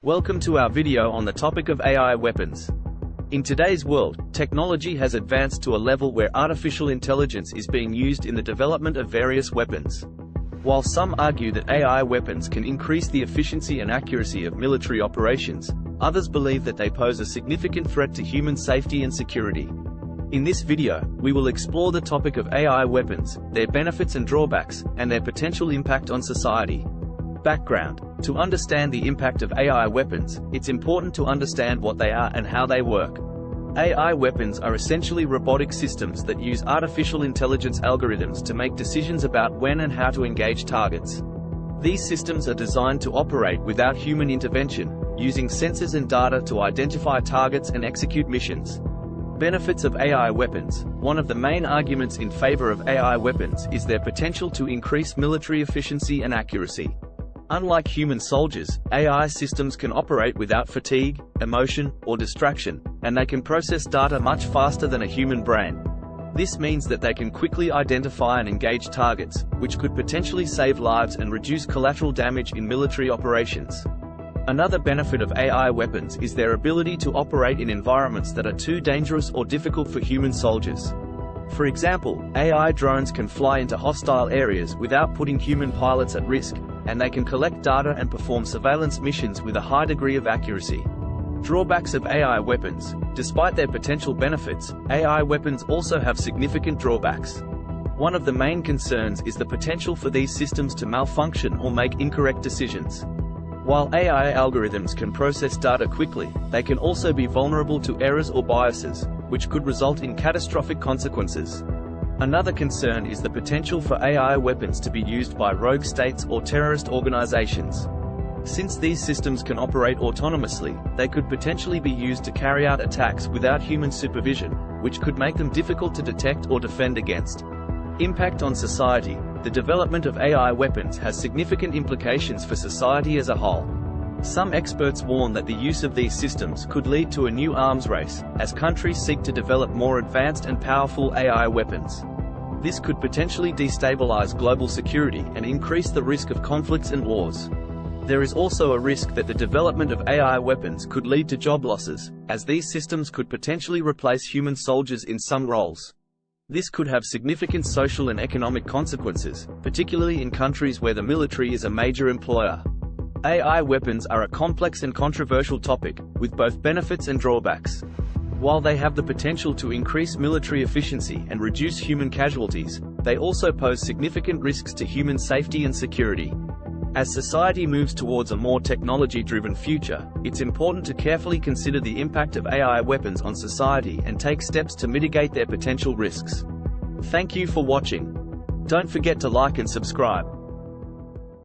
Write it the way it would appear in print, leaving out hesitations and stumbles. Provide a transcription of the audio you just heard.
Welcome to our video on the topic of AI weapons. In today's world, technology has advanced to a level where artificial intelligence is being used in the development of various weapons. While some argue that AI weapons can increase the efficiency and accuracy of military operations, others believe that they pose a significant threat to human safety and security. In this video, we will explore the topic of AI weapons, their benefits and drawbacks, and their potential impact on society. Background. To understand the impact of AI weapons, it's important to understand what they are and how they work. AI weapons are essentially robotic systems that use artificial intelligence algorithms to make decisions about when and how to engage targets. These systems are designed to operate without human intervention, using sensors and data to identify targets and execute missions. Benefits of AI weapons. One of the main arguments in favor of AI weapons is their potential to increase military efficiency and accuracy. Unlike human soldiers, AI systems can operate without fatigue, emotion, or distraction, and they can process data much faster than a human brain. This means that they can quickly identify and engage targets, which could potentially save lives and reduce collateral damage in military operations. Another benefit of AI weapons is their ability to operate in environments that are too dangerous or difficult for human soldiers. For example, AI drones can fly into hostile areas without putting human pilots at risk, and they can collect data and perform surveillance missions with a high degree of accuracy. Drawbacks of AI weapons. Despite their potential benefits, AI weapons also have significant drawbacks. One of the main concerns is the potential for these systems to malfunction or make incorrect decisions. While AI algorithms can process data quickly, they can also be vulnerable to errors or biases, which could result in catastrophic consequences. Another concern is the potential for AI weapons to be used by rogue states or terrorist organizations. Since these systems can operate autonomously, they could potentially be used to carry out attacks without human supervision, which could make them difficult to detect or defend against. Impact on society. The development of AI weapons has significant implications for society as a whole. Some experts warn that the use of these systems could lead to a new arms race, as countries seek to develop more advanced and powerful AI weapons. This could potentially destabilize global security and increase the risk of conflicts and wars. There is also a risk that the development of AI weapons could lead to job losses, as these systems could potentially replace human soldiers in some roles. This could have significant social and economic consequences, particularly in countries where the military is a major employer. AI weapons are a complex and controversial topic, with both benefits and drawbacks. While they have the potential to increase military efficiency and reduce human casualties, they also pose significant risks to human safety and security. As society moves towards a more technology-driven future, it's important to carefully consider the impact of AI weapons on society and take steps to mitigate their potential risks. Thank you for watching. Don't forget to like and subscribe.